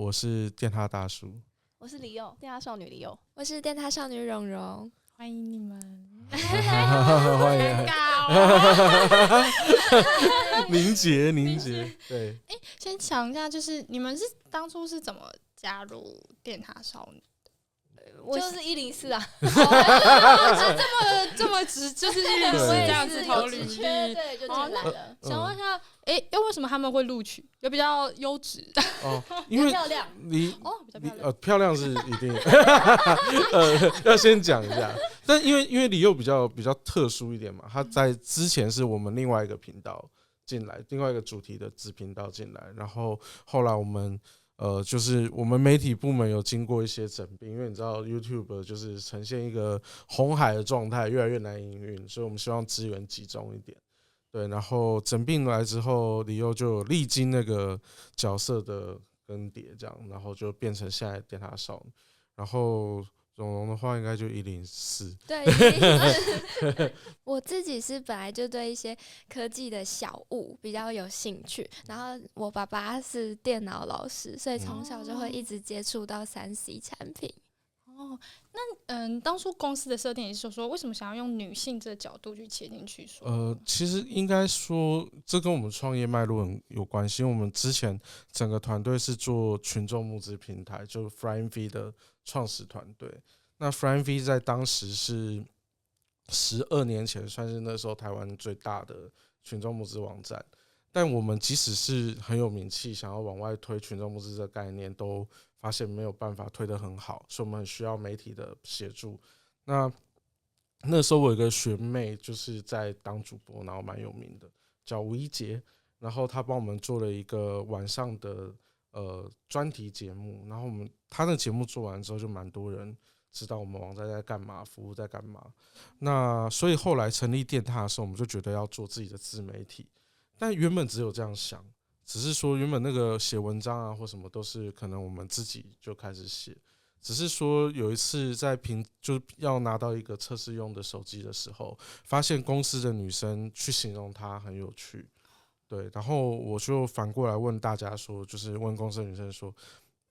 我是电哈大叔。我是李佑，电哈少女李佑。我是电塔少女蓉蓉，欢迎你们。欢迎凝结，对。先讲一下，就是你们是当初是怎么加入电塔少女？就是104啊，这么直，就是104这样子投履历，对，就进来了。想问一下，又为什么他们会录取？有比较优质哦，因为漂亮，你比较漂亮，漂亮是一定要先讲一下。但因为李佑比较特殊一点嘛，他在之前是我们另外一个频道进来，另外一个主题的子频道进来，然后后来我们就是我们媒体部门有经过一些整并，因为你知道 YouTube 就是呈现一个红海的状态，越来越难营运，所以我们希望资源集中一点。对，然后整并来之后，李佑就历经那个角色的更迭，这样，然后就变成现在电塔少女。然后蓉蓉的话，应该就104。对，104。我自己是本来就对一些科技的小物比较有兴趣，然后我爸爸是电脑老师，所以从小就会一直接触到3C 产品。哦，那当初公司的设定也是说，为什么想要用女性这个角度去切进去说？其实应该说，这跟我们创业脉络很有关系。因为我们之前整个团队是做群众募资平台，就 Flying V 的创始团队。那 Flying V 在当时是12年前，算是那时候台湾最大的群众募资网站。但我们即使是很有名气，想要往外推群众募资这个概念，都发现没有办法推得很好，所以我们很需要媒体的协助。那时候我有一个学妹，就是在当主播，然后蛮有名的，叫吴一杰，然后她帮我们做了一个晚上的专题节目，然后她的节目做完之后，就蛮多人知道我们网站在干嘛，服务在干嘛。那所以后来成立电塔的时候，我们就觉得要做自己的自媒体，但原本只有这样想，只是说原本那个写文章啊或什么都是可能我们自己就开始写。只是说有一次在就要拿到一个测试用的手机的时候，发现公司的女生去形容它很有趣，对，然后我就反过来问大家说，就是问公司的女生说，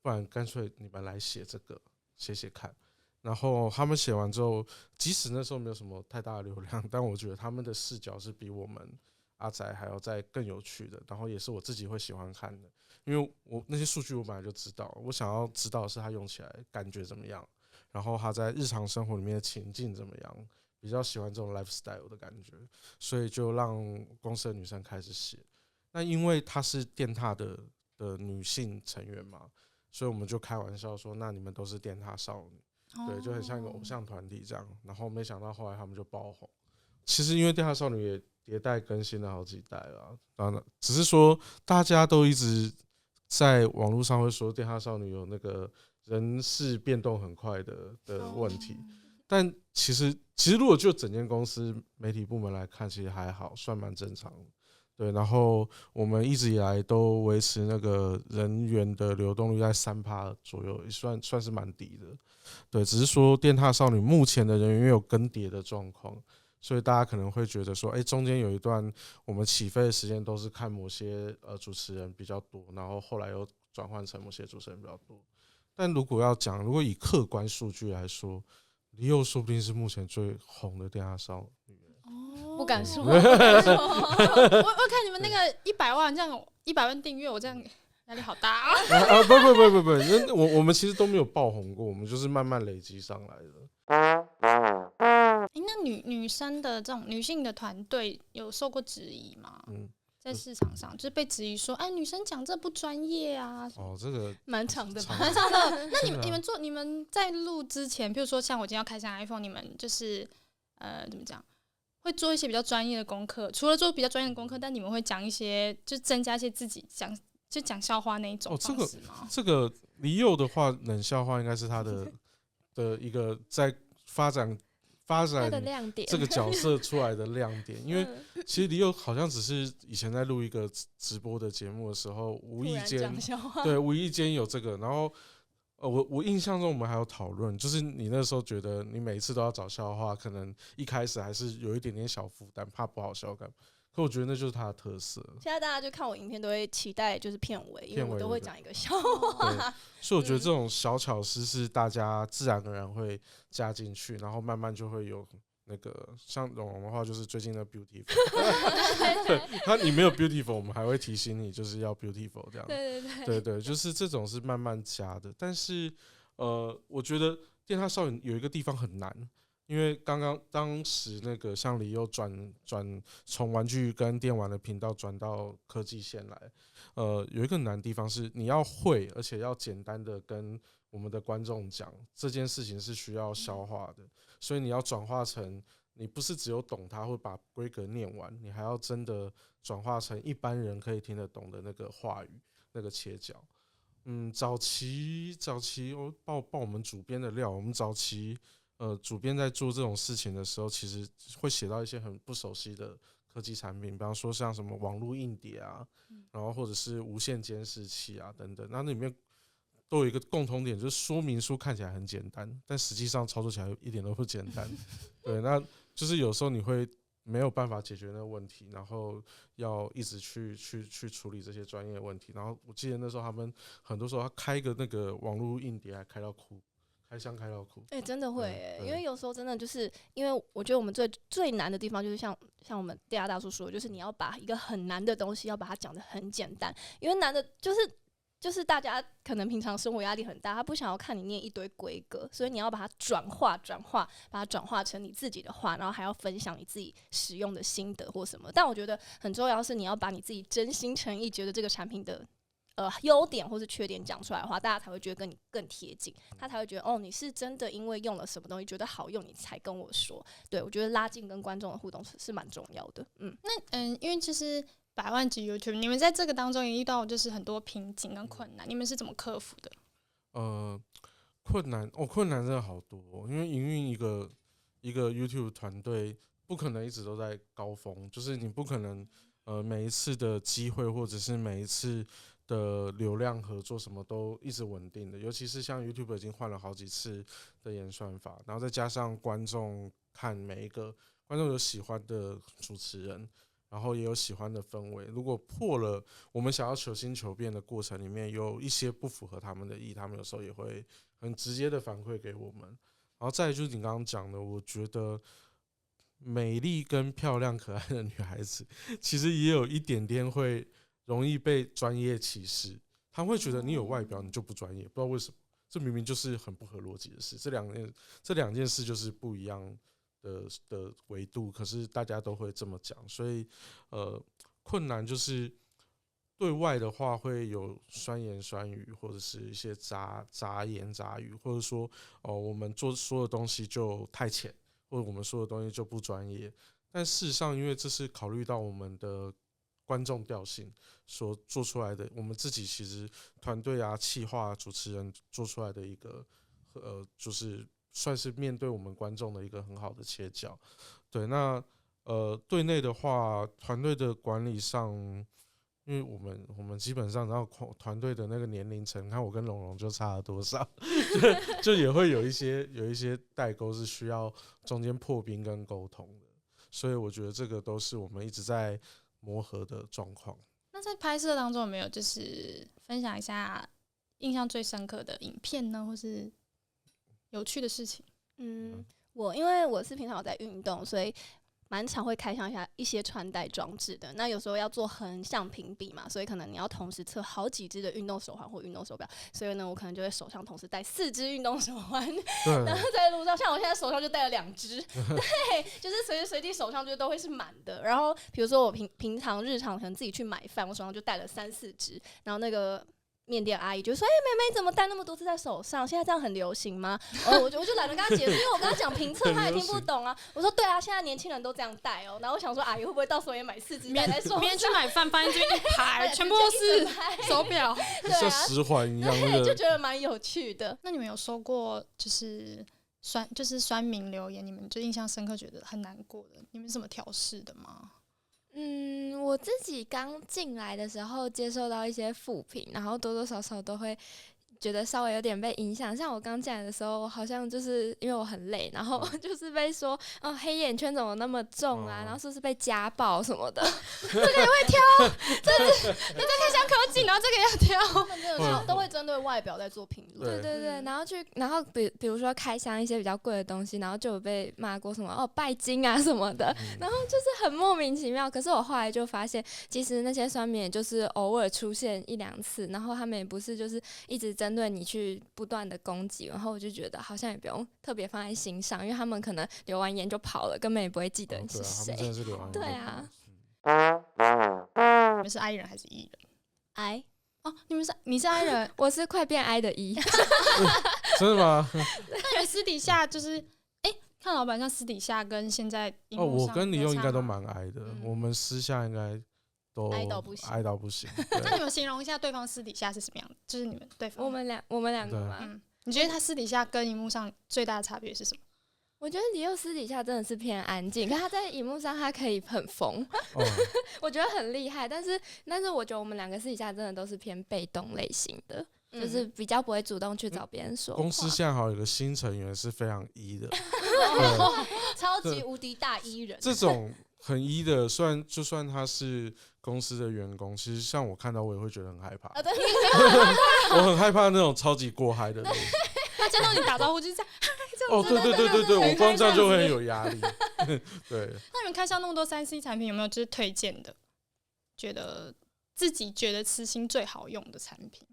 不然干脆你们来写这个，写写看。然后他们写完之后，即使那时候没有什么太大的流量，但我觉得他们的视角是比我们阿宅还要再更有趣的，然后也是我自己会喜欢看的。因为我那些数据我本来就知道，我想要知道的是它用起来感觉怎么样，然后它在日常生活里面的情境怎么样，比较喜欢这种 lifestyle 的感觉，所以就让公司的女生开始写。那因为她是电塔的女性成员嘛，所以我们就开玩笑说，那你们都是电塔少女，对，就很像一个偶像团体这样。然后没想到后来他们就爆红。其实因为电塔少女也迭代更新了好几代了，当然只是说大家都一直在网络上会说电哈少女有那个人事变动很快的问题，但其实如果就整间公司媒体部门来看，其实还好，算蛮正常的。对，然后我们一直以来都维持那个人员的流动率在3%左右，也算是蛮低的。对，只是说电塔少女目前的人员有更迭的状况。所以大家可能会觉得说，中间有一段我们起飞的时间都是看某些主持人比较多，然后后来又转换成某些主持人比较多。但如果以客观数据来说，李佑说不定是目前最红的电塔少女。不敢说。我看你们那个100万这样，100万订阅，我这样压力好大啊！不，我们其实都没有爆红过，我们就是慢慢累积上来的。那女生的这种女性的团队有受过质疑吗？在市场上就是被质疑说，女生讲这不专业啊。这个蛮长的吧？蛮长的。那你们在录之前，比如说像我今天要开箱 iPhone， 你们就是怎么讲？会做一些比较专业的功课，除了做比较专业的功课，但你们会讲一些，就增加一些自己讲笑话那一种方式吗？这个李佑的话，冷笑话应该是他的一个在发展这个角色出来的亮点，因为其实李佑好像只是以前在录一个直播的节目的时候，无意间有这个，然后我印象中我们还有讨论，就是你那时候觉得你每一次都要找笑话，可能一开始还是有一点点小负担，怕不好笑感。可我觉得那就是它的特色。现在大家就看我影片都会期待就是片尾，因为我都会讲一个笑对，话。所以我觉得这种小巧思是大家自然而然会加进去，然后慢慢就会有那个像蓉蓉的话，就是最近的 beautiful， 对，你没有 beautiful， 我们还会提醒你就是要 beautiful 这样。对，就是这种是慢慢加的。但是我觉得电塔少女有一个地方很难，因为当时那个像李佑转从玩具跟电玩的频道转到科技线来，有一个难的地方是你要会，而且要简单的跟我们的观众讲这件事情是需要消化的，所以你要转化成你不是只有懂它或把规格念完，你还要真的转化成一般人可以听得懂的那个话语，那个切角。早期爆我们主编的料，我们早期主编在做这种事情的时候，其实会写到一些很不熟悉的科技产品，比方说像什么网络硬碟啊，然后或者是无线监视器啊等等，那里面都有一个共同点，就是说明书看起来很简单，但实际上操作起来一点都不简单。对，那就是有时候你会没有办法解决那个问题，然后要一直去处理这些专业问题。然后我记得那时候他们很多时候他开个那个网络硬碟还开到哭。开箱开到哭，真的会因为有时候真的就是因为我觉得我们最难的地方就是像我们电压大叔说的，就是你要把一个很难的东西要把它讲得很简单，因为难的就是大家可能平常生活压力很大，他不想要看你念一堆规格，所以你要把它转化，把它转化成你自己的话，然后还要分享你自己使用的心得或什么。但我觉得很重要是你要把你自己真心诚意觉得这个产品的优点或是缺点讲出来的话，大家才会觉得跟你更贴近，他才会觉得你是真的因为用了什么东西觉得好用，你才跟我说。对，我觉得拉近跟观众的互动是蛮重要的。因为其实100万级 YouTube， 你们在这个当中也遇到就是很多瓶颈跟困难，你们是怎么克服的？困难真的好多因为营运一个 YouTube 团队不可能一直都在高峰，就是你不可能每一次的机会或者是每一次的流量合作什么都一直稳定的，尤其是像 YouTube 已经换了好几次的演算法，然后再加上观众看每一个观众有喜欢的主持人，然后也有喜欢的氛围，如果破了我们想要求新求变的过程里面有一些不符合他们的意，他们有时候也会很直接的反馈给我们。然后再来就是你刚刚讲的，我觉得美丽跟漂亮可爱的女孩子其实也有一点点会容易被专业歧视，他们会觉得你有外表你就不专业，不知道为什么，这明明就是很不合逻辑的事，这两件事就是不一样的维度，可是大家都会这么讲，所以困难就是对外的话会有酸言酸语，或者是一些杂言杂语，或者说我们说的东西就太浅，或者我们说的东西就不专业，但事实上因为这是考虑到我们的观众调性所做出来的，我们自己其实团队啊、企划、主持人做出来的一个就是算是面对我们观众的一个很好的切角。对，那对内的话，团队的管理上，因为我们基本上，然后团队的那个年龄层，看我跟蓉蓉就差了多少，就也会有一些代沟是需要中间破冰跟沟通的，所以我觉得这个都是我们一直在磨合的状况。那在拍摄当中有没有就是分享一下印象最深刻的影片呢，或是有趣的事情？因为我是平常有在运动，所以蛮常会开箱一些穿戴装置的。那有时候要做横向评比嘛，所以可能你要同时测好几只的运动手环或运动手表，所以呢，我可能就会手上同时戴4只运动手环，然后在路上，像我现在手上就戴了2只，对，就是随时随地手上就都会是满的。然后比如说我平常日常可能自己去买饭，我手上就戴了3、4只，然后那个面店阿姨就说：“妹妹怎么戴那么多只在手上？现在这样很流行吗？”我就懒得跟她解释，因为我跟她讲评测，她也听不懂啊。我说：“对啊，现在年轻人都这样戴哦。”然后我想说，阿姨会不会到时候也买4只戴在手上？明天去买饭，发现这边一排全部都是手表，像十环一样，对，就觉得蛮有趣的。那你们有收过就是酸民留言，你们就印象深刻，觉得很难过的，你们是怎么调试的吗？我自己刚进来的时候接受到一些负评，然后多多少少都会觉得稍微有点被影响。像我刚进来的时候，我好像就是因为我很累，然后就是被说，黑眼圈怎么那么重啊？然后是不是被家暴什么的？这个也会挑，真是你在开箱科技，然后这个也要挑。他们真的是都会针对外表在做评论。对，然后比如说开箱一些比较贵的东西，然后就有被骂过什么拜金啊什么的，然后就是很莫名其妙。可是我后来就发现，其实那些酸民也就是偶尔出现一两次，然后他们也不是就是一直针对你去不断的攻击，然后我就觉得好像也不用特别放在心上，因为他们可能留完言就跑了，根本也不会记得你是谁。他们真的是留完言就跑。对啊，你们是 I 人还是 E 人 ？I 哦，你是 I 人，我是快变 I 的 E。真的吗？那你们私底下就是看老板像私底下跟现在荧幕上我跟李用应该都有差吗蛮矮的，我们私下应该都矮到不行矮到不行。那你们形容一下对方私底下是什么样的？就是你们对方，我们两个嘛，你觉得他私底下跟荧幕上最大的差别是什么？我觉得李佑私底下真的是偏安静，可他在荧幕上他可以很疯，我觉得很厉害。但是我觉得我们两个私底下真的都是偏被动类型的，就是比较不会主动去找别人说话。公司现在好像有个新成员是非常 E 的，超级无敌大 E 人。这种很 E 的，就算他是公司的员工，其实像我看到我也会觉得很害怕。我很害怕那种超级过嗨的人。他见到你打招呼就是这样。对，我光这样就会很有压力。对。那你们开箱那么多3C 产品，有没有就是推荐的，自己觉得慈心最好用的产品？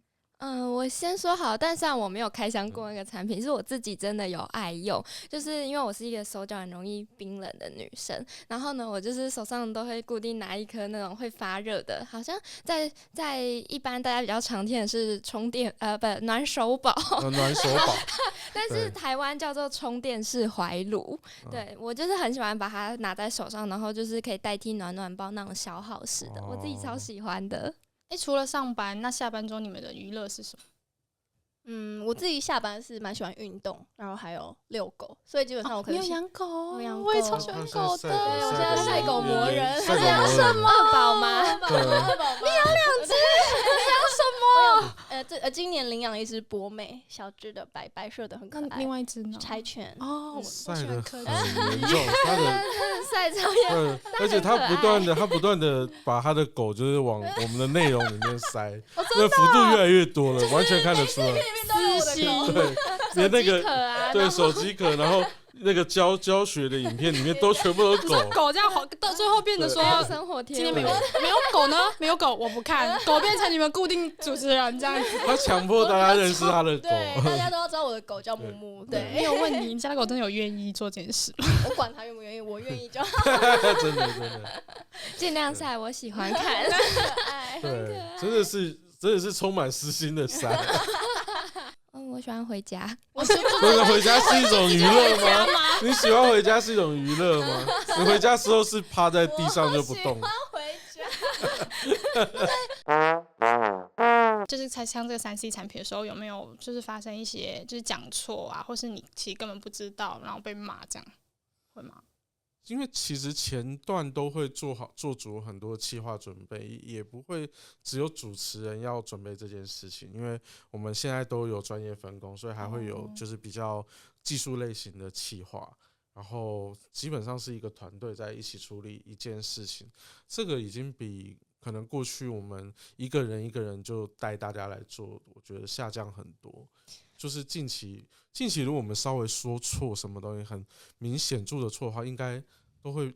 我先说好，但虽然我没有开箱过那个产品，是我自己真的有爱用，就是因为我是一个手脚很容易冰冷的女生，然后呢，我就是手上都会固定拿一颗那种会发热的，好像在一般大家比较常见的是暖手宝，暖手宝，但是台湾叫做充电式怀炉，对我就是很喜欢把它拿在手上，然后就是可以代替暖暖包那种消耗式的，我自己超喜欢的。除了上班，那下班中你们的娱乐是什么？我自己下班是蛮喜欢运动，然后还有遛狗，所以基本上我可能你有养狗，我也超喜欢狗的。我现在晒狗魔人。晒狗魔人什么？二宝吗？二宝，你养2只？你养什么？今年领养了一只博美，小只的，白色的，很可爱。另外一只呢？柴犬。我晒喜欢得柯很严重，他的晒超严，而且他不断的把他的狗就是往我们的内容里面塞，那幅度越来越多了，完全看得出来。对，连那个手机壳，然后那个教学的影片里面都全部都是狗。狗这样到最后变得说生活贴，今天没有狗呢？没有狗我不看，狗变成你们固定主持人这样子。他强迫大家认识他的狗，对，大家都要知道我的狗叫木木。对，没有问你家的狗真的有愿意做这件事吗？我管他愿不愿意，我愿意就好。真的，尽量晒，我喜欢看，对，真的是充满私心的晒。我喜欢回家。回家是一种娱乐吗？你喜欢回家是一种娱乐吗？你回家时候是趴在地上就不动。我回家。就是在像这个3C 产品的时候，有没有就是发生一些就是讲错啊，或是你其实根本不知道，然后被骂这样，会吗？因为其实前段都会做足很多企划准备，也不会只有主持人要准备这件事情，因为我们现在都有专业分工，所以还会有就是比较技术类型的企划，然后基本上是一个团队在一起处理一件事情，这个已经比可能过去我们一个人就带大家来做，我觉得下降很多。就是近期如果我们稍微说错什么东西很明显著的错的话，应该都会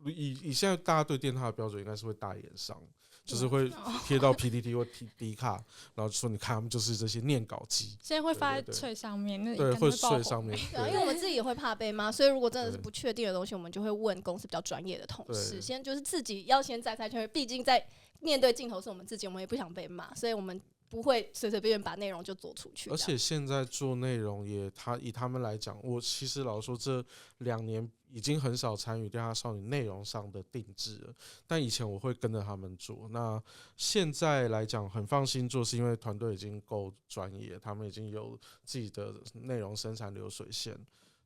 以现在大家对电塔的标准，应该是会大言上，就是会贴到 PTT 或 D 卡，然后说你看他们就是这些念稿机，现在会发在脆上面，对，会脆上面，因为我们自己也会怕被骂，所以如果真的是不确定的东西，我们就会问公司比较专业的同事，先就是自己要先再确认，毕竟在面对镜头是我们自己，我们也不想被骂，所以我们不会随随便便把内容就做出去。而且现在做内容以他们来讲，我其实老实说这2年已经很少参与电塔少女内容上的定制了，但以前我会跟着他们做。那现在来讲很放心做，是因为团队已经够专业，他们已经有自己的内容生产流水线。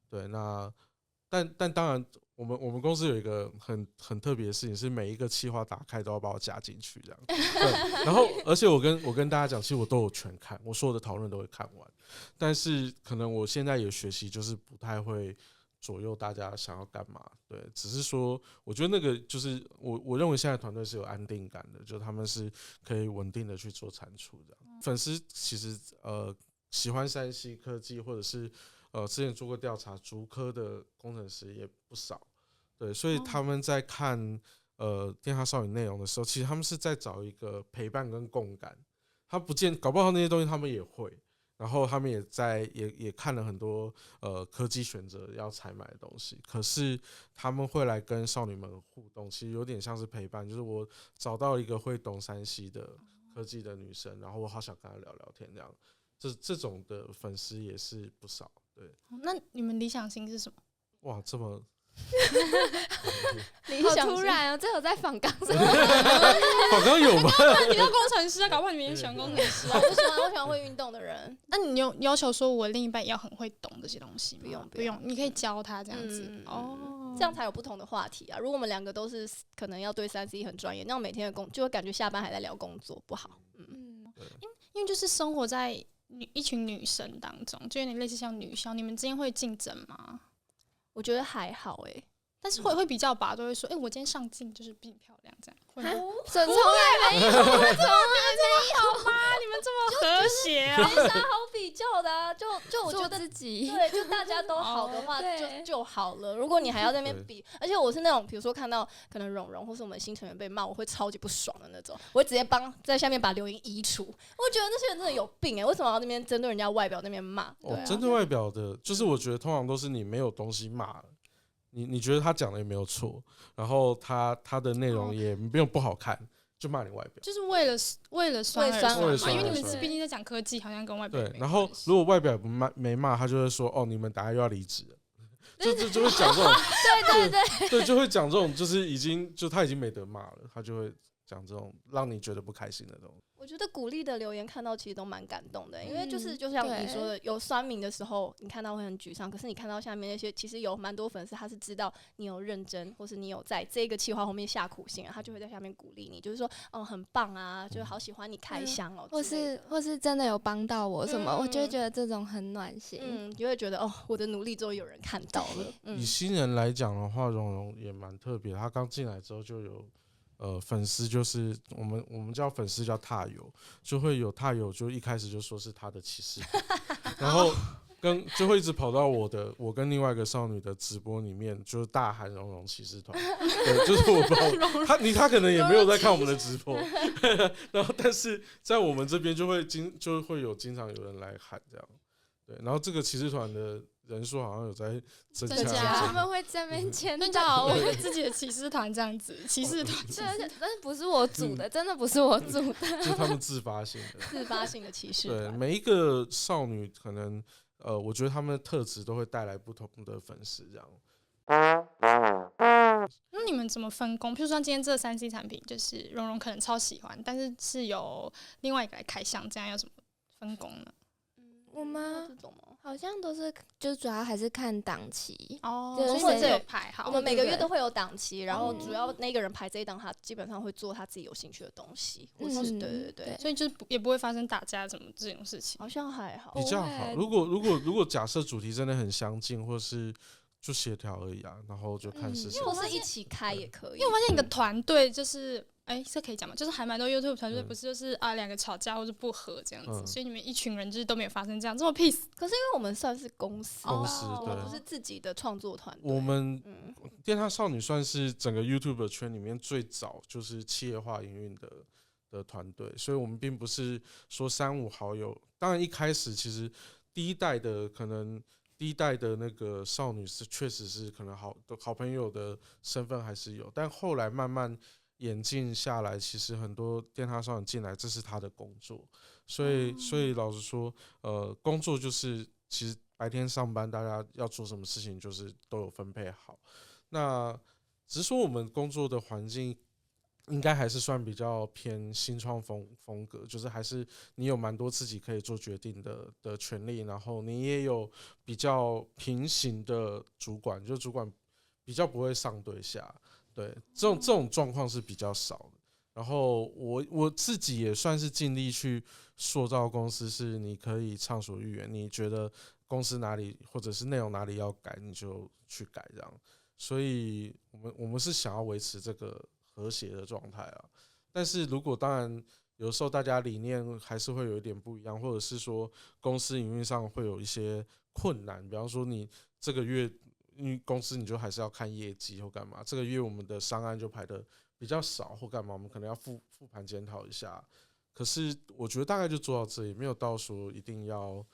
对，那但当然我们公司有一个很特别的事情，是每一个企划打开都要把我加进去这样。对，然后而且我跟大家讲，其实我都有全看，我所有的讨论都会看完。但是可能我现在有学习，就是不太会左右大家想要干嘛。对，只是说我觉得那个就是我认为现在团队是有安定感的，就他们是可以稳定的去做产出这样。粉丝其实喜欢3C 科技或者是之前做过调查，竹科的工程师也不少，对，所以他们在看电哈少女内容的时候，其实他们是在找一个陪伴跟共感，他不见搞不好那些东西他们也会，然后他们也看了很多科技选择要采买的东西，可是他们会来跟少女们互动，其实有点像是陪伴，就是我找到一个会懂3C 的科技的女生，然后我好想跟她聊聊天这样。这种的粉丝也是不少，对。那你们理想型是什么？哇，这么好理想型突然哦，这有在访纲上。好像有吗？你要工程师啊，搞不好你们也喜欢工程师啊。我喜欢会运动的人。那你有要求说我另一半也要很会懂这些东西吗？不用不用，你可以教他这样子。这样才有不同的话题啊。如果我们两个都是可能要对3C 很专业，那样每天的就会感觉下班还在聊工作，不好。因为就是生活在一群女生当中，就有点类似像女校，你们之间会竞争吗？我觉得还好但是会比较吧，都会说，我今天上镜就是比你漂亮，这样会吗？从来没有，从来你们这么和谐啊！没啥好比较的啊。就我觉做得自己。对，就大家都好的话对就好了。如果你还要在那边比，而且我是那种，比如说看到可能蓉蓉或是我们新成员被骂，我会超级不爽的那种，我会直接在下面把留言移除。我觉得那些人真的有病为什么要那边针对人家外表那边骂？针对外表的，就是我觉得通常都是你没有东西骂了。你觉得他讲的也没有错，然后他的内容也没有不好看，就骂你外表，就是为了酸而酸嘛，因为你们毕竟在讲科技，好像跟外表对。然后如果外表没骂，他就会说你们等下又要离职了，就会讲这种，对，就会讲这种，就是他已经没得骂了，他就会讲这种让你觉得不开心的东西。我觉得鼓励的留言看到其实都蛮感动的，因为就像你说的，有酸民的时候，你看到会很沮丧，可是你看到下面那些，其实有蛮多粉丝他是知道你有认真，或是你有在这个企划后面下苦心他就会在下面鼓励你，就是说很棒啊，就是好喜欢你开箱或是真的有帮到我什么，我就会觉得这种很暖心，就会觉得我的努力终于有人看到了。以新人来讲的话，蓉蓉也蛮特别，他刚进来之后就有。粉丝就是我们叫粉丝叫踏友，就会有踏友就一开始就说是他的骑士团，然后就会一直跑到我跟另外一个少女的直播里面，就是大喊蓉蓉骑士团，对，就是我不知道他可能也没有在看我们的直播，然后但是在我们这边就会经常有人来喊这样，对，然后这个骑士团的人数好像有在增加，他们会在那边签到我们自己的骑士团这样子，骑士团，但是不是我组的，真的不是我组的，就是他们自发性的骑士团。对，每一个少女可能我觉得他们的特质都会带来不同的粉丝这样。那你们怎么分工？譬如说今天这3C 产品，就是蓉蓉可能超喜欢，但是有另外一个来开箱，这样要怎么分工呢？我吗？好像都是，就主要还是看档期所以这有排好。我们每个月都会有档期，然后主要那个人排这一档，他基本上会做他自己有兴趣的东西，对，所以就也不会发生打架什么这种事情，好像还好，比较好。如果假设主题真的很相近，或是就协调而已啊，然后就看是谁。因为我是一起开也可以，因为我发现你的团队就是。这可以讲吗？就是还蛮多 YouTube 团队不是就是两个吵架或者不和这样子，所以你们一群人就是都没有发生这样这么 peace。可是因为我们算是公司，对，不是自己的创作团队。我们电哈少女算是整个 YouTube 圈里面最早就是企业化营运的团队，所以我们并不是说3-5好友。当然一开始其实第一代的那个少女是确实是可能好朋友的身份还是有，但后来慢慢演进下来，其实很多电哈少女进来，这是他的工作，所以老实说，工作就是其实白天上班，大家要做什么事情，就是都有分配好。那只是说我们工作的环境应该还是算比较偏新创风格，就是还是你有蛮多自己可以做决定的权利，然后你也有比较平行的主管，就主管比较不会上对下，对，这种状况是比较少的。然后我自己也算是尽力去塑造公司，是你可以畅所欲言，你觉得公司哪里或者是内容哪里要改，你就去改这样。所以我们是想要维持这个和谐的状态啊。但是如果当然有时候大家理念还是会有一点不一样，或者是说公司营运上会有一些困难，比方说你这个月因为公司你就还是要看业绩或干嘛，这个月我们的商案就排的比较少或干嘛，我们可能要复盘检讨一下。可是我觉得大概就做到这里，没有到说一定要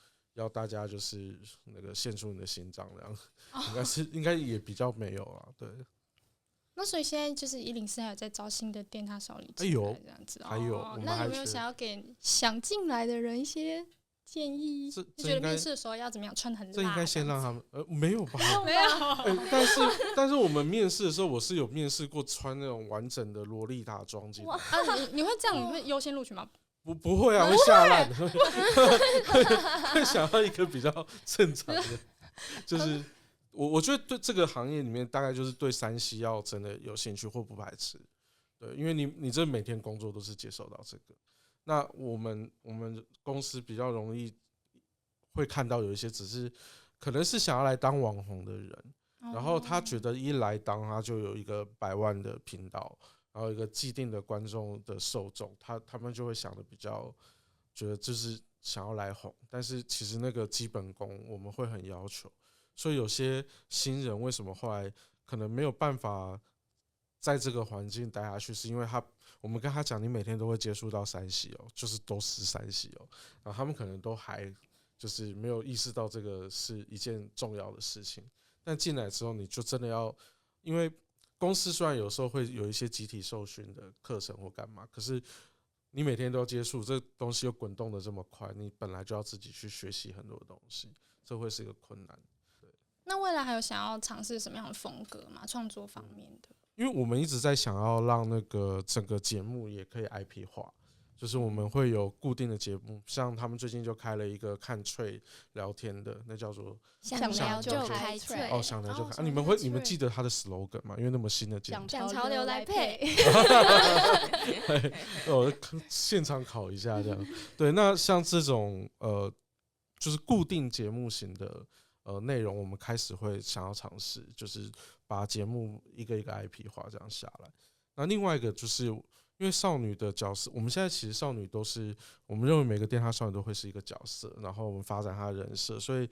大家就是那个献出你的心脏这样，应该也比较没有啊，对。那所以现在就是104还有在招新的电塔少女进来这样子，还有我们那有没有想要给想进来的人一些建议？你觉得面试的时候要怎么样穿很辣？这应该先让他们没有吧？没有。但是我们面试的时候，我是有面试过穿那种完整的洛丽塔装进来。你会这样？你会优先录取吗？不会啊，会吓烂，会想要一个比较正常的，就是我觉得对这个行业里面，大概就是对3C要真的有兴趣或不排斥，对，因为你这每天工作都是接受到这个。那我们公司比较容易会看到有一些只是可能是想要来当网红的人，然后他觉得一来当他就有一个100万的频道，然后一个既定的观众的受众，他们就会想的比较觉得就是想要来红，但是其实那个基本功我们会很要求，所以有些新人为什么后来可能没有办法在这个环境待下去，是因为我们跟他讲，你每天都会接触到3C哦，就是都是3C哦，然后他们可能都还就是没有意识到这个是一件重要的事情。但进来之后，你就真的要，因为公司虽然有时候会有一些集体受训的课程或干嘛，可是你每天都要接触这东西，又滚动的这么快，你本来就要自己去学习很多东西，这会是一个困难。对，那未来还有想要尝试什么样的风格吗？创作方面的？因为我们一直在想要让那个整个节目也可以 IP 化，就是我们会有固定的节目，像他们最近就开了一个看脆聊天的，那叫做想聊就开脆哦，想聊就开。你们记得他的 slogan 吗？因为那么新的节目，讲潮流来配。现场考一下这样。对，那像这种就是固定节目型的内容，我们开始会想要尝试，就是把节目一个一个 IP 化这样下来。那另外一个就是因为少女的角色，我们现在其实少女都是我们认为每个电塔少女都会是一个角色，然后我们发展她的人设，所以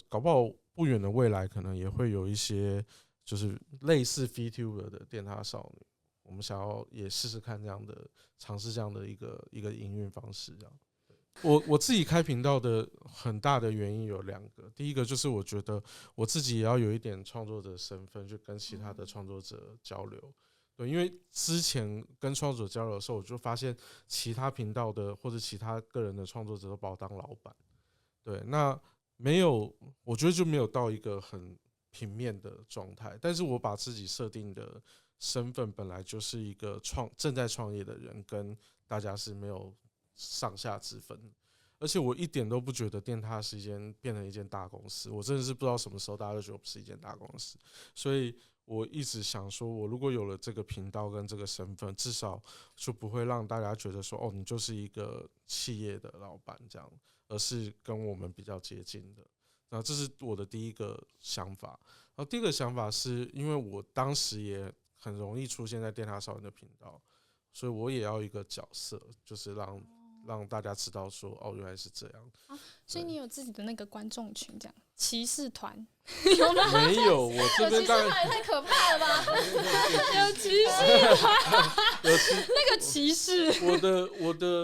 搞不好不远的未来可能也会有一些就是类似 VTuber 的电塔少女，我们想要也试试看这样的尝试这样的一个营运方式这样。我自己开频道的很大的原因有2个，第一个就是我觉得我自己也要有一点创作者身份，去跟其他的创作者交流。对，因为之前跟创作者交流的时候，我就发现其他频道的或者其他个人的创作者都把我当老板。对，那没有，我觉得就没有到一个很平面的状态。但是我把自己设定的身份本来就是一个正在创业的人，跟大家是没有上下之分，而且我一点都不觉得电塔是变成一间大公司，我真的是不知道什么时候大家都觉得我不是一间大公司，所以我一直想说，我如果有了这个频道跟这个身份，至少就不会让大家觉得说，哦，你就是一个企业的老板这样，而是跟我们比较接近的。那这是我的第一个想法。然后第二个想法是因为我当时也很容易出现在电塔少年的频道，所以我也要一个角色，就是让大家知道说，哦，原来是这样。所以你有自己的那个观众群，这样骑士团有吗？没有，我这边当然也太可怕了吧！有骑士团，那个骑士，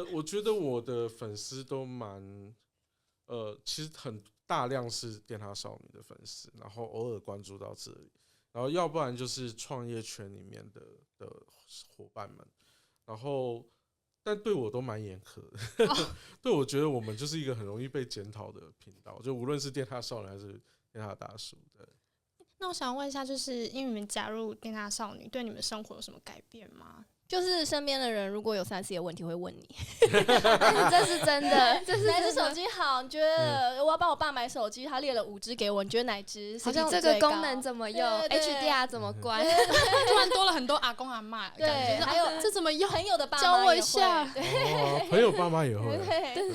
我觉得我的粉丝都蛮其实很大量是电塔少女的粉丝，然后偶尔关注到这里，然后要不然就是创业圈里面的伙伴们，然后但对我都蛮严苛的，对我觉得我们就是一个很容易被检讨的频道，就无论是电塔少女还是电塔大叔。对，那我想问一下，就是因为你们加入电塔少女，对你们生活有什么改变吗？就是身边的人如果有3C 的问题会问你，这是真的，这是哪只真的手机好？你觉得我要帮我爸买手机，他列了5只给我，你觉得哪只好 CP 像这值最高个功能怎么用对对，HDR 怎么关？突然多了很多阿公阿嬷，对感觉还有这怎么用？朋友的爸妈教我一也会下对哦，朋友爸妈也会。对，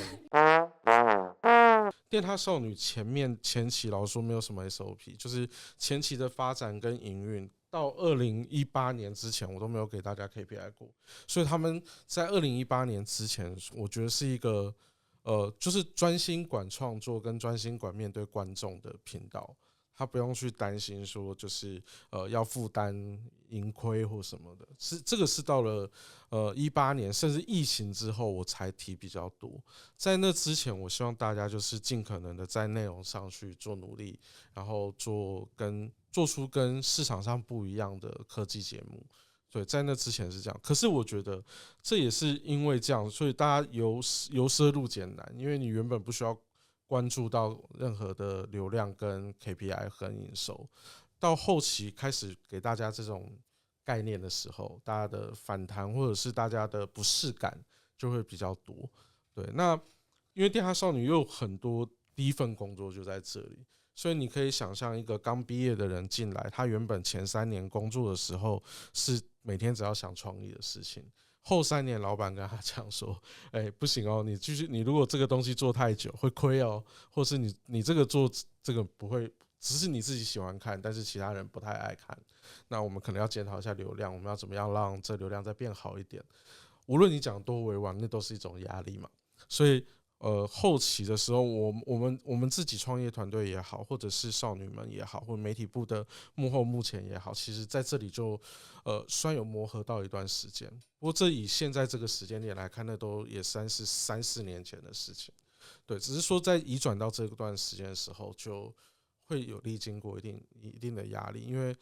电塔少女前期老实说没有什么 SOP， 就是前期的发展跟营运到2018年之前，我都没有给大家 KPI 过，所以他们在2018年之前，我觉得是一个就是专心管创作跟专心管面对观众的频道，他不用去担心说就是要负担盈亏或什么的，这个是到了18年甚至疫情之后我才提比较多。在那之前，我希望大家就是尽可能的在内容上去做努力，然后做出跟市场上不一样的科技节目。对，在那之前是这样。可是我觉得这也是因为这样，所以大家由奢入俭难，因为你原本不需要关注到任何的流量跟 KPI 和营收，到后期开始给大家这种概念的时候，大家的反弹或者是大家的不适感就会比较多。对，那因为电塔少女又有很多第一份工作就在这里，所以你可以想象一个刚毕业的人进来，他原本前3年工作的时候是每天只要想创意的事情，后3年老板跟他讲说，不行哦，你如果这个东西做太久会亏哦，或是你这个做这个不会，只是你自己喜欢看，但是其他人不太爱看，那我们可能要检讨一下流量，我们要怎么样让这流量再变好一点。无论你讲多委婉，那都是一种压力嘛。所以后期的时候，我们自己创业团队也好，或者是少女们也好，或者媒体部的幕后幕前也好，其实在这里就虽然有磨合到一段时间，不过这以现在这个时间点来看，那都也3、4年前的事情。对，只是说在移转到这段时间的时候，就会有历经过一定的压力，因为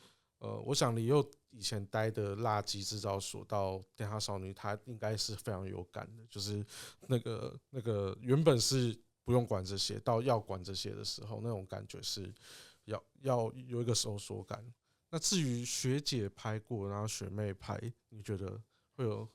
我想李佑以前待的辣鸡制造所到电塔少女，她应该是非常有感的，就是那个原本是不用管这些，到要管这些的时候，那种感觉是要有一个收缩感。那至于学姐拍过，然后学妹拍，你觉得会有？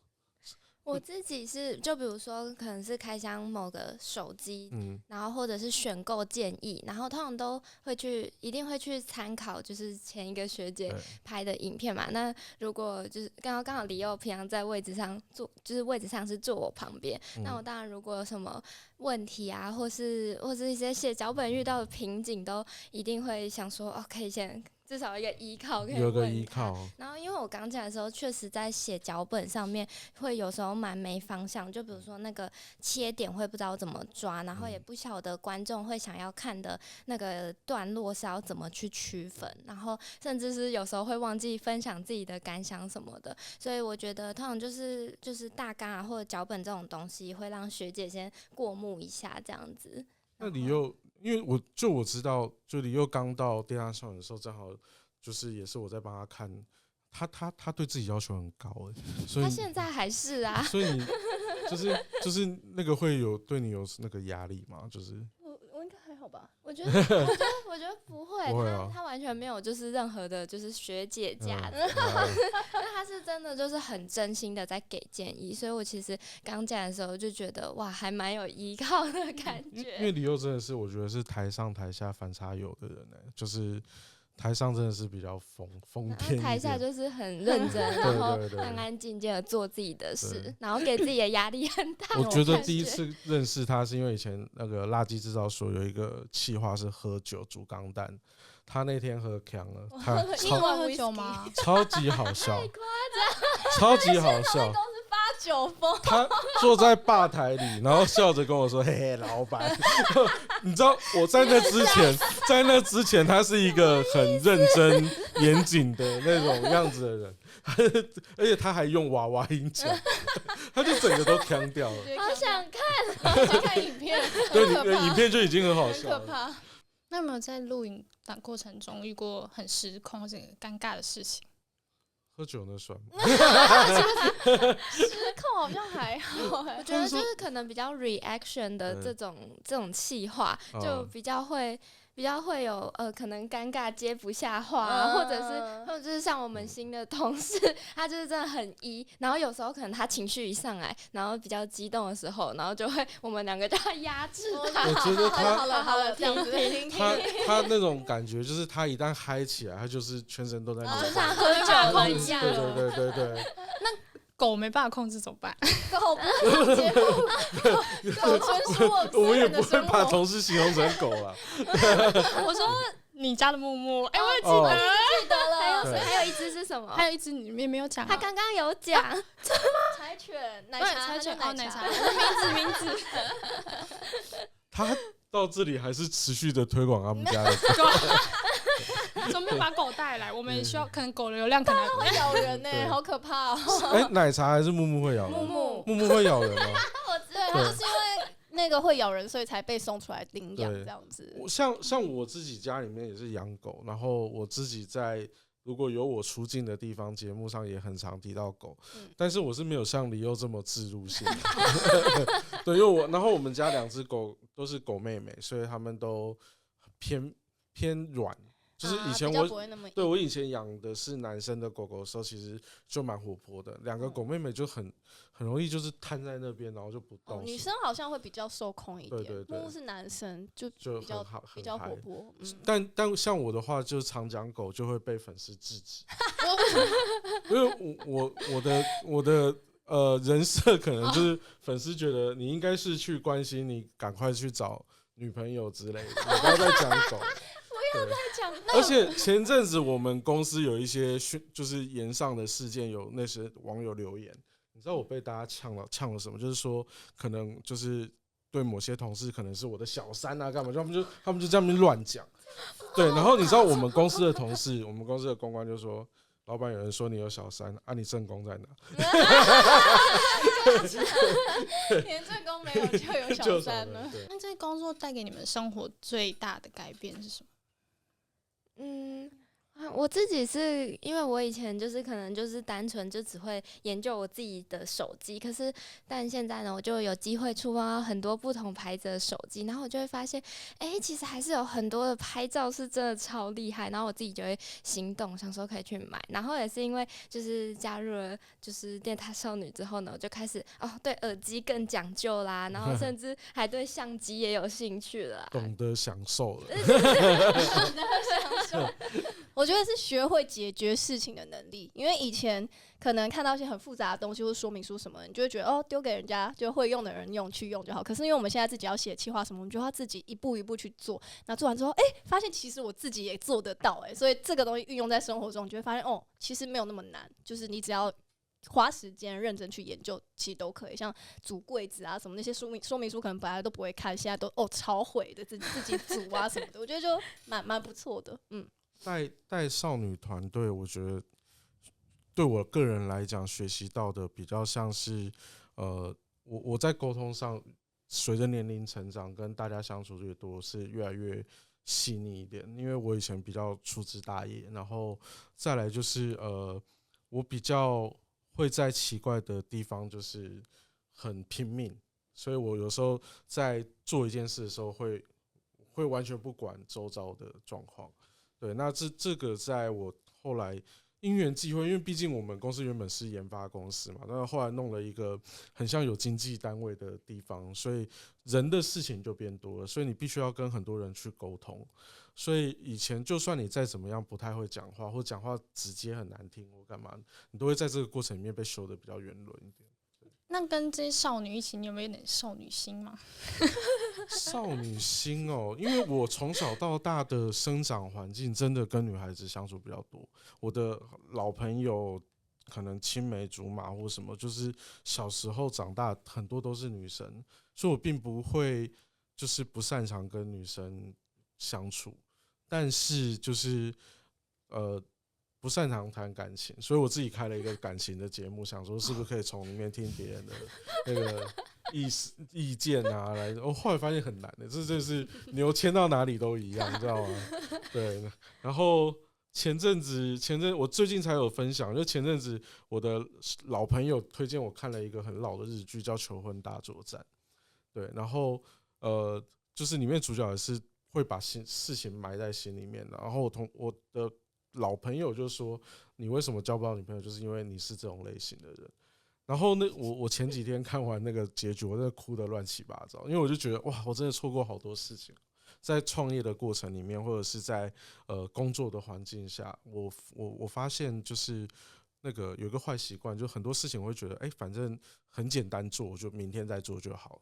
我自己是，就比如说，可能是开箱某个手机，然后或者是选购建议，然后通常都会一定会去参考，就是前一个学姐拍的影片嘛。那如果就是刚好李佑平常在位置上坐，就是位置上是坐我旁边，那我当然如果有什么问题啊，或是一些写脚本遇到的瓶颈，都一定会想说，哦，可以先。至少一个依靠可以有个依靠。然后因为我刚进来的时候，确实在写脚本上面会有时候蛮没方向，就比如说那个切点会不知道怎么抓，然后也不晓得观众会想要看的那个段落是要怎么去区分，然后甚至是有时候会忘记分享自己的感想什么的。所以我觉得通常就是大纲啊或者脚本这种东西，会让学姐先过目一下这样子。那李佑，因为我知道，就李佑刚到电塔少女的时候，正好就是也是我在帮他看，他对自己要求很高所以他现在还是啊，所以你就是那个会对你有那个压力吗？就是我应该还好吧。我觉得不会，不会啊，他完全没有就是任何的就是学姐架的，那他是真的就是很真心的在给建议，所以我其实刚进来的时候就觉得哇，还蛮有依靠的感觉。因为李佑真的是我觉得是台上台下反差有的人就是台上真的是比较疯癫一点，台下就是很认真，然后安安静静的做自己的事，然后给自己的压力很大。我觉得第一次认识他是因为以前那个垃圾制造所有一个企划是喝酒煮钢蛋，他那天喝呛了，他喝酒吗？超级好笑，超级好笑。发酒疯，他坐在吧台里，然后笑着跟我说：“嘿嘿，老板。”你知道我在那之前，他是一个很认真、严谨的那种样子的人，而且他还用娃娃音讲，他就整个都呛掉了。好想看，好想看影片，对，影片就已经很好笑了。可怕。那有没有在录影的过程中遇过很失控或者尴尬的事情？喝酒那算吗？失控好像还好我觉得就是可能比较 reaction 的这种企划，就比较比较会有可能尴尬接不下话啊，或者是像我们新的同事，他就是真的很E，然后有时候可能他情绪一上来，然后比较激动的时候，然后就会我们两个就要压制他。我觉得他好了，这样子他那种感觉就是他一旦嗨起来，他就是全身都在扭就像动。喝酒了一样。对，狗没办法控制怎么办？狗不是节目，狗纯属我们也不会私人的生活。把同事形容成狗啦。我说你家的木木，哎，我也记哦得，记得了，对还有一只是什么？还有一只你没有讲啊，他刚刚有讲，柴犬、奶对茶、柴犬哦，奶茶，茶。名字，他到这里还是持续的推广他们家的狗。怎么没有把狗带来？我们也需要，可能狗的流量可能会咬人呢、对好可怕哦！哎，奶茶还是木木会咬人？木木会咬人吗？对，它就是因为那个会咬人，所以才被送出来领养对这样子。像我自己家里面也是养狗，然后我自己在如果有我出镜的地方，节目上也很常提到狗，但是我是没有像李佑这么置入性的。对，因为然后我们家2只狗都是狗妹妹，所以它们都偏软。就是以前比较不会那么我以前养的是男生的狗狗的时候，其实就蛮活泼的。2个狗妹妹就很容易就是瘫在那边，然后就不动。女生好像会比较受控一点，对木木是男生就就比较很比较活泼。但像我的话，就是常讲狗就会被粉丝制止，因为我的人设可能就是粉丝觉得你应该是去关心你赶快去找女朋友之类的，你不要再讲狗。而且前阵子我们公司有一些就是言上的事件，有那些网友留言，你知道我被大家呛了什么？就是说可能就是对某些同事可能是我的小三啊，干嘛？他们就在那边乱讲。对，然后你知道我们公司的同事，我们公司的公关就说，老板有人说你有小三啊，你正宫在哪？连正宫没有就有小三了。那这工作带给你们生活最大的改变是什么？我自己是因为我以前就是可能就是单纯就只会研究我自己的手机，但现在呢，我就有机会触碰到很多不同牌子的手机，然后我就会发现，其实还是有很多的拍照是真的超厉害，然后我自己就会心动，想说可以去买。然后也是因为就是加入了就是电塔少女之后呢，我就开始对耳机更讲究啦，然后甚至还对相机也有兴趣了，懂得享受了。我觉得是学会解决事情的能力，因为以前可能看到一些很复杂的东西或说明书什么的，你就会觉得丢给人家就会用的人去用就好。可是因为我们现在自己要写企划什么，我们就要自己一步一步去做。那做完之后，发现其实我自己也做得到，所以这个东西运用在生活中，你就会发现其实没有那么难，就是你只要花时间认真去研究，其实都可以。像组柜子啊什么那些说明书，可能本来都不会看，现在都超会的，自己组啊什么的，我觉得就蛮不错的。带少女团队，我觉得对我个人来讲，学习到的比较像是，我在沟通上，随着年龄成长，跟大家相处越多，是越来越细腻一点。因为我以前比较粗枝大叶，然后再来就是我比较会在奇怪的地方就是很拼命，所以我有时候在做一件事的时候会完全不管周遭的状况。对，那这个在我后来因缘际会，因为毕竟我们公司原本是研发公司嘛，那后来弄了一个很像有经纪单位的地方，所以人的事情就变多了，所以你必须要跟很多人去沟通。所以以前就算你再怎么样不太会讲话，或讲话直接很难听或干嘛，你都会在这个过程里面被修得比较圆润一点。那跟这些少女一起，你有没有点少女心吗？少女心因为我从小到大的生长环境真的跟女孩子相处比较多，我的老朋友可能青梅竹马或什么，就是小时候长大很多都是女生，所以我并不会就是不擅长跟女生相处，但是就是不擅长谈感情，所以我自己开了一个感情的节目，想说是不是可以从里面听别人的那个意见啊来。我后来发现很难的，这就是牛牵到哪里都一样，你知道吗？对。然后前阵子我最近才有分享，就前阵子我的老朋友推荐我看了一个很老的日剧，叫《求婚大作战》。对，然后就是里面主角也是会把事情埋在心里面的。然后我的老朋友就说，你为什么交不到女朋友，就是因为你是这种类型的人。然后我前几天看完那个结局，我真的哭得乱七八糟，因为我就觉得哇，我真的错过好多事情，在创业的过程里面，或者是在工作的环境下，我发现就是那个有一个坏习惯，就很多事情我会觉得，反正很简单做，就明天再做就好了。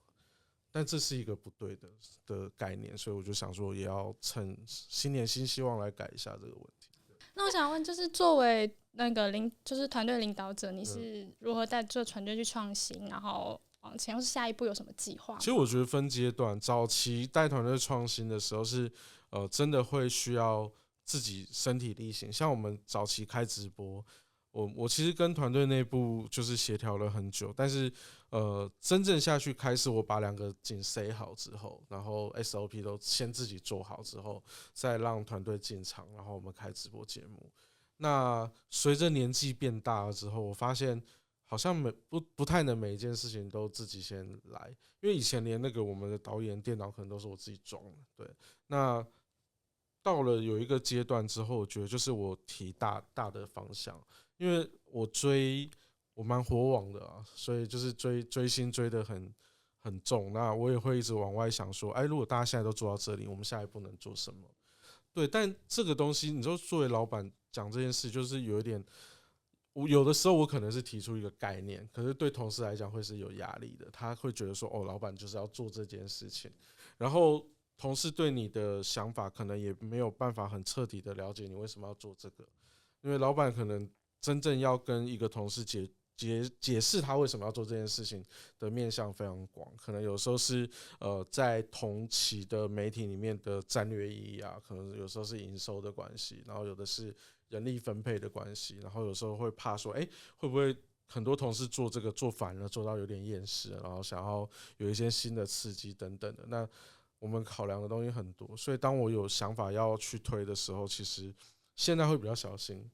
但这是一个不对的概念，所以我就想说，也要趁新年新希望来改一下这个问题。那我想问，就是作为那个就是团队领导者，你是如何带这个团队去创新，然后往前，或是下一步有什么计划吗？其实我觉得分阶段，早期带团队创新的时候是，真的会需要自己身体力行。像我们早期开直播，我其实跟团队内部就是协调了很久，但是真正下去开始，我把2个景塞好之后，然后 SOP 都先自己做好之后，再让团队进场，然后我们开直播节目。那随着年纪变大了之后，我发现好像不太能每一件事情都自己先来，因为以前连那个我们的导演电脑可能都是我自己装的。对，那到了有一个阶段之后，我觉得就是我提大的方向，因为我蛮火网的啊，所以就是追星追得很重。那我也会一直往外想说，如果大家现在都做到这里，我们下一步能做什么？对，但这个东西，你说作为老板讲这件事，就是有一点，有的时候我可能是提出一个概念，可是对同事来讲会是有压力的，他会觉得说，老板就是要做这件事情，然后同事对你的想法可能也没有办法很彻底的了解你为什么要做这个，因为老板可能真正要跟一个同事解释他为什么要做这件事情的面向非常广，可能有时候是在同期的媒体里面的战略意义啊，可能有时候是营收的关系，然后有的是人力分配的关系，然后有时候会怕说，会不会很多同事做这个做反了，做到有点厌世，然后想要有一些新的刺激等等的。那我们考量的东西很多，所以当我有想法要去推的时候，其实现在会比较小心。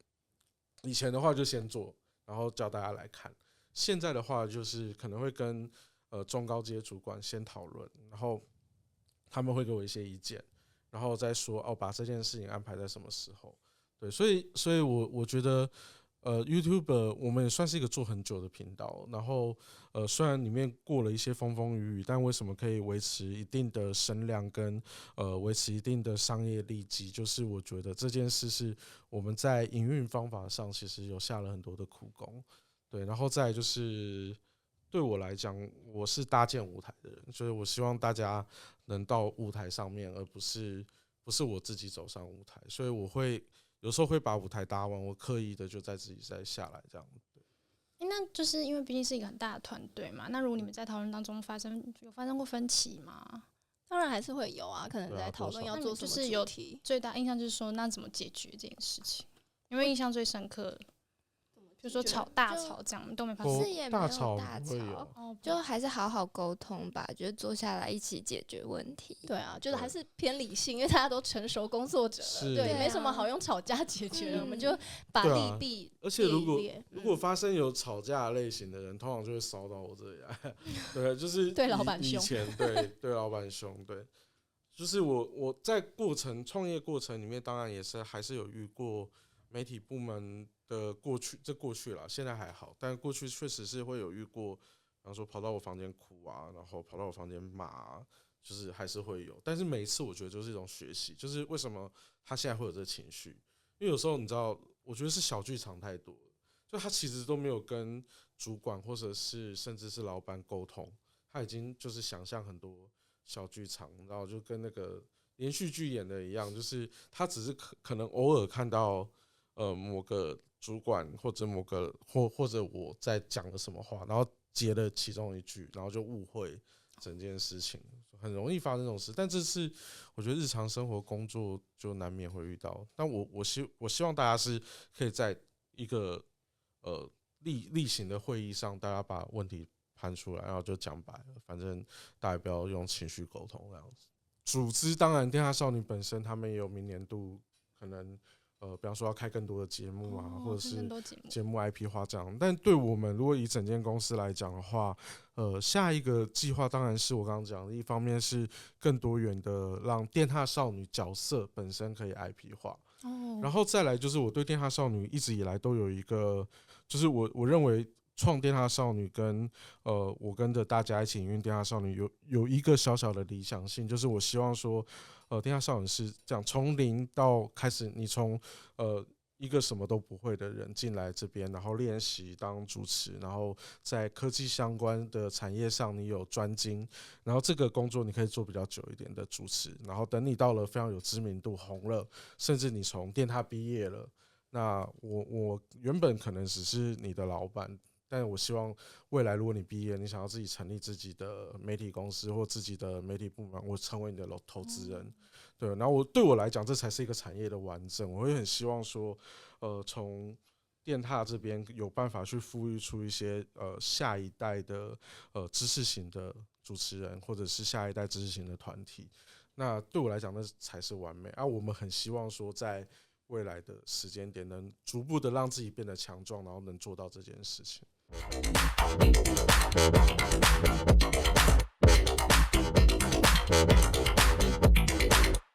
以前的话就先做，然后叫大家来看。现在的话就是可能会跟中高阶主管先讨论，然后他们会给我一些意见，然后再说把这件事情安排在什么时候。对，所以我觉得YouTube 我们也算是一个做很久的频道，然后虽然里面过了一些风风雨雨，但为什么可以维持一定的声量跟维持一定的商业利基，就是我觉得这件事是我们在营运方法上其实有下了很多的苦功。对，然后再来就是对我来讲，我是搭建舞台的人，所以我希望大家能到舞台上面，而不是我自己走上舞台，所以我会有时候会把舞台搭完，我刻意的就在自己再下来这样。那就是因为毕竟是一个很大的团队嘛，那如果你们在讨论当中有发生过分歧吗？当然还是会有啊，可能在讨论要做什么主题。最大印象就是说，那怎么解决这件事情？因为印象最深刻，就说大吵这样都没发生。是也没有大吵，就还是好好沟通吧，就是坐下来一起解决问题。对啊，就是还是偏理性，因为大家都成熟工作者了，对，没什么好用吵架解决的，我们就把利弊。而且如果发生有吵架的类型的人，通常就会烧到我这里来。对，就是对老板凶，以前对老板凶，对，就是我在创业过程里面，当然也是还是有遇过媒体部门的过去了，现在还好，但过去确实是会有遇过，比方说跑到我房间哭啊，然后跑到我房间骂啊，就是还是会有。但是每一次我觉得就是一种学习，就是为什么他现在会有这个情绪，因为有时候你知道，我觉得是小剧场太多了，就他其实都没有跟主管或者是甚至是老板沟通，他已经就是想象很多小剧场，然后就跟那个连续剧演的一样，就是他只是可能偶尔看到某个主管或者或者我在讲了什么话，然后接了其中一句，然后就误会整件事情，很容易发生这种事。但这是我觉得日常生活工作就难免会遇到。但我希望大家是可以在一个例行的会议上，大家把问题盘出来，然后就讲白了，反正大家不要用情绪沟通这样子。组织当然，电下少女本身他们也有明年度可能比方说要开更多的节目啊，或者是更多节目节目 IP 化这样。但对我们如果以整间公司来讲的话，下一个计划当然是我刚刚讲的，一方面是更多元的让电痞少女角色本身可以 IP 化，然后再来就是我对电痞少女一直以来都有一个，就是我认为创电痞少女跟我跟着大家一起营运电痞少女有一个小小的理想性，就是我希望说电痞少女是这样从零到开始，你从一个什么都不会的人进来这边，然后练习当主持，然后在科技相关的产业上你有专精，然后这个工作你可以做比较久一点的主持，然后等你到了非常有知名度红了，甚至你从电痞毕业了，那我原本可能只是你的老板，但我希望未来如果你毕业，你想要自己成立自己的媒体公司或自己的媒体部门，我成为你的投资人。对，然后对我来讲，这才是一个产业的完整。我会很希望说，从电痞这边有办法去孵育出一些下一代的知识型的主持人，或者是下一代知识型的团体。那对我来讲，那才是完美。我们很希望说，在未来的时间点，能逐步的让自己变得强壮，然后能做到这件事情。